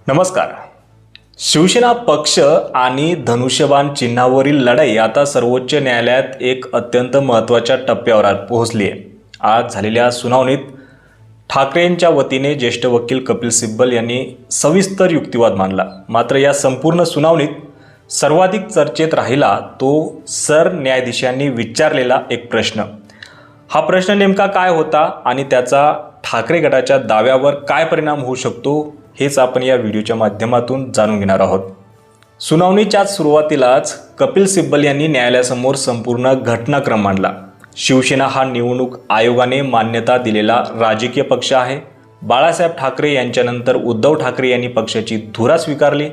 नमस्कार. शिवसेना पक्ष आणि धनुष्यबाण चिन्हावरील लढाई आता सर्वोच्च न्यायालयात एक अत्यंत महत्त्वाच्या टप्प्यावर पोहोचली आहे. आज झालेल्या सुनावणीत ठाकरेंच्या वतीने ज्येष्ठ वकील कपिल सिब्बल यांनी सविस्तर युक्तिवाद मांडला. मात्र या संपूर्ण सुनावणीत सर्वाधिक चर्चेत राहिला तो सरन्यायाधीशांनी विचारलेला एक प्रश्न. हा प्रश्न नेमका काय होता आणि त्याचा ठाकरे गटाच्या दाव्यावर काय परिणाम होऊ शकतो हेच आपण या व्हिडिओच्या माध्यमातून जाणून घेणार आहोत. सुनावणीच्या सुरुवातीलाच कपिल सिब्बल यांनी न्यायालयासमोर संपूर्ण घटनाक्रम मांडला. शिवसेना हा निवडणूक आयोगाने मान्यता दिलेला राजकीय पक्ष आहे. बाळासाहेब ठाकरे यांच्यानंतर उद्धव ठाकरे यांनी पक्षाची धुरा स्वीकारली.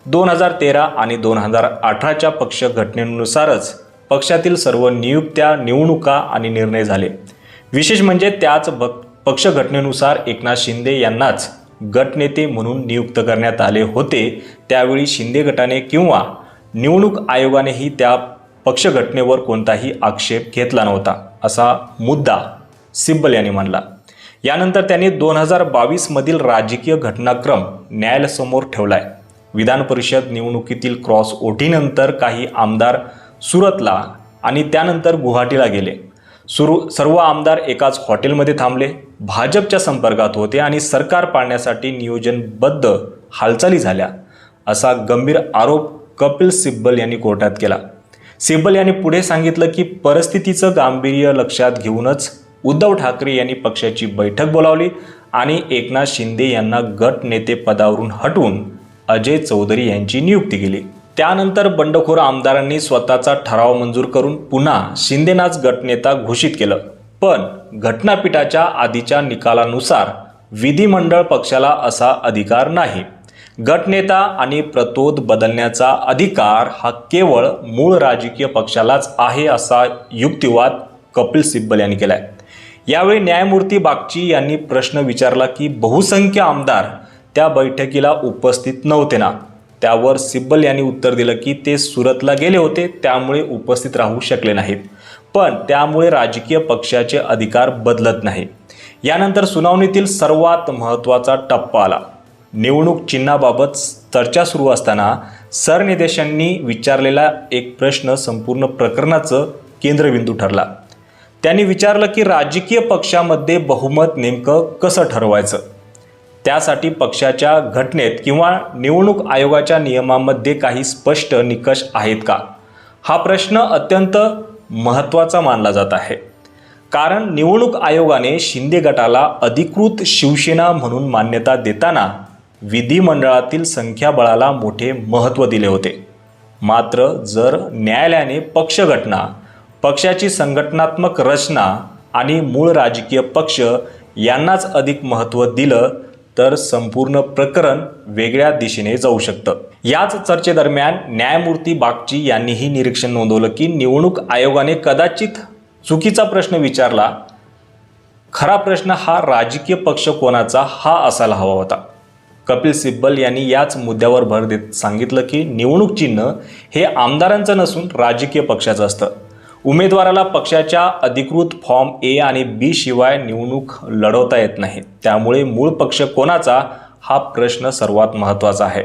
2013 आणि 2018च्या पक्ष घटनेनुसारच पक्षातील सर्व नियुक्त्या, निवडणुका आणि निर्णय झाले. विशेष म्हणजे त्याच पक्ष घटनेनुसार एकनाथ शिंदे यांनाच गटनेते म्हणून नियुक्त करण्यात आले होते. त्यावेळी शिंदे गटाने किंवा निवडणूक आयोगानेही त्या पक्ष घटनेवर कोणताही आक्षेप घेतला नव्हता असा मुद्दा सिब्बल यांनी मांडला. यानंतर त्यांनी 2022 मधील राजकीय घटनाक्रम न्यायालयासमोर ठेवलाय. विधान परिषद निवडणुकीतील क्रॉस ओटीनंतर काही आमदार सुरतला आणि त्यानंतर गुवाहाटीला गेले. सर्व आमदार एकाच हॉटेलमध्ये थांबले, भाजपच्या संपर्कात होते आणि सरकार पाडण्यासाठी नियोजनबद्ध हालचाली झाल्या असा गंभीर आरोप कपिल सिब्बल यांनी कोर्टात केला. सिब्बल यांनी पुढे सांगितलं की परिस्थितीचं गांभीर्य लक्षात घेऊनच उद्धव ठाकरे यांनी पक्षाची बैठक बोलावली आणि एकनाथ शिंदे यांना गट नेते पदावरून हटवून अजय चौधरी यांची नियुक्ती केली. त्यानंतर बंडखोर आमदारांनी स्वतःचा ठराव मंजूर करून पुन्हा शिंदेनाच गटनेता घोषित केलं. पण घटनापीठाच्या आधीच्या निकालानुसार विधिमंडळ पक्षाला असा अधिकार नाही. गटनेता आणि प्रतोद बदलण्याचा अधिकार हा केवळ मूळ राजकीय पक्षालाच आहे असा युक्तिवाद कपिल सिब्बल यांनी केलाय. यावेळी न्यायमूर्ती बागची यांनी प्रश्न विचारला की बहुसंख्य आमदार त्या बैठकीला उपस्थित नव्हते ना. त्यावर सिब्बल यांनी उत्तर दिलं की ते सुरतला गेले होते, त्यामुळे उपस्थित राहू शकले नाहीत. पण त्यामुळे राजकीय पक्षाचे अधिकार बदलत नाही. यानंतर सुनावणीतील सर्वात महत्त्वाचा टप्पा आला. निवडणूक चिन्हाबाबत चर्चा सुरू असताना सरन्यायाधीशांनी विचारलेला एक प्रश्न संपूर्ण प्रकरणाचं केंद्रबिंदू ठरला. त्यांनी विचारलं की राजकीय पक्षामध्ये बहुमत नेमकं कसं ठरवायचं. त्यासाठी पक्षाच्या घटनेत किंवा निवडणूक आयोगाच्या नियमांमध्ये काही स्पष्ट निकष आहेत का. हा प्रश्न अत्यंत महत्त्वाचा मानला जात आहे. कारण निवडणूक आयोगाने शिंदे गटाला अधिकृत शिवसेना म्हणून मान्यता देताना विधिमंडळातील संख्याबळाला मोठे महत्त्व दिले होते. मात्र जर न्यायालयाने पक्षघटना, पक्षाची संघटनात्मक रचना आणि मूळ राजकीय पक्ष यांनाच अधिक महत्त्व दिलं तर संपूर्ण प्रकरण वेगळ्या दिशेने जाऊ शकतं. याच चर्चेदरम्यान न्यायमूर्ती बागची यांनीही निरीक्षण नोंदवलं की निवडणूक आयोगाने कदाचित चुकीचा प्रश्न विचारला. खरा प्रश्न हा राजकीय पक्ष कोणाचा हा असायला हवा होता. कपिल सिब्बल यांनी याच मुद्द्यावर भर देत सांगितलं की निवडणूक चिन्ह हे आमदारांचं नसून राजकीय पक्षाचं असतं. उमेदवाराला पक्षाच्या अधिकृत फॉर्म ए आणि बी शिवाय निवडणूक लढवता येत नाही. त्यामुळे मूळ पक्ष कोणाचा हा प्रश्न सर्वात महत्त्वाचा आहे.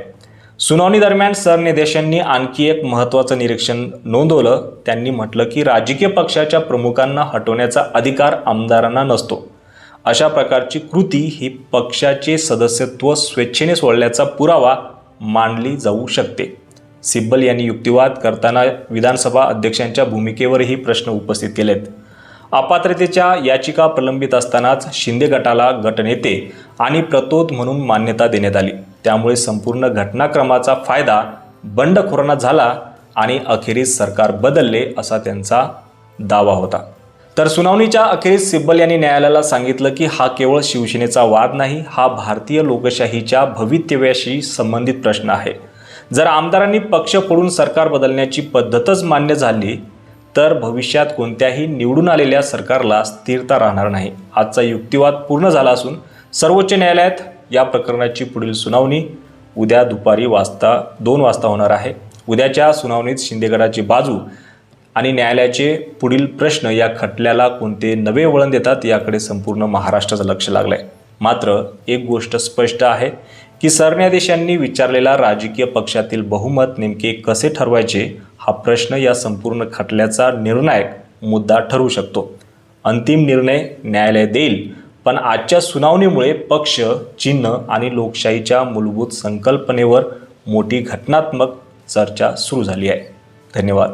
सुनावणी दरम्यान सरन्यायाधीशांनी आणखी एक महत्त्वाचं निरीक्षण नोंदवलं. त्यांनी म्हटलं की राजकीय पक्षाच्या प्रमुखांना हटवण्याचा अधिकार आमदारांना नसतो. अशा प्रकारची कृती ही पक्षाचे सदस्यत्व स्वेच्छेने सोडल्याचा पुरावा मानली जाऊ शकते. सिब्बल यांनी युक्तिवाद करताना विधानसभा अध्यक्षांच्या भूमिकेवरही प्रश्न उपस्थित केलेत. अपात्रतेच्या याचिका प्रलंबित असतानाच शिंदे गटाला गटनेते आणि प्रतोद म्हणून मान्यता देण्यात आली. त्यामुळे संपूर्ण घटनाक्रमाचा फायदा बंडखोरांना झाला आणि अखेरीस सरकार बदलले असा त्यांचा दावा होता. तर सुनावणीच्या अखेरीस सिब्बल यांनी न्यायालयाला सांगितलं की हा केवळ शिवसेनेचा वाद नाही, हा भारतीय लोकशाहीच्या भवितव्याशी संबंधित प्रश्न आहे. जर आमदारांनी पक्ष फोडून सरकार बदलण्याची पद्धतच मान्य झाली तर भविष्यात कोणत्याही निवडून आलेल्या सरकारला स्थिरता राहणार नाही. आजचा युक्तिवाद पूर्ण झाला असून सर्वोच्च न्यायालयात या प्रकरणाची पुढील सुनावणी उद्या दुपारी 2 वाजता होणार आहे. उद्याच्या सुनावणीत शिंदे गटाची बाजू आणि न्यायालयाचे पुढील प्रश्न या खटल्याला कोणते नवे वळण देतात याकडे संपूर्ण महाराष्ट्राचं लक्ष लागलं आहे. मात्र एक गोष्ट स्पष्ट आहे की सरन्यायाधीशांनी विचारलेला राजकीय पक्षातील बहुमत नेमके कसे ठरवायचे हा प्रश्न या संपूर्ण खटल्याचा निर्णायक मुद्दा ठरू शकतो. अंतिम निर्णय न्यायालय देईल, पण आजच्या सुनावणीमुळे पक्ष, चिन्ह आणि लोकशाहीच्या मूलभूत संकल्पनेवर मोठी घटनात्मक चर्चा सुरू झाली आहे. धन्यवाद.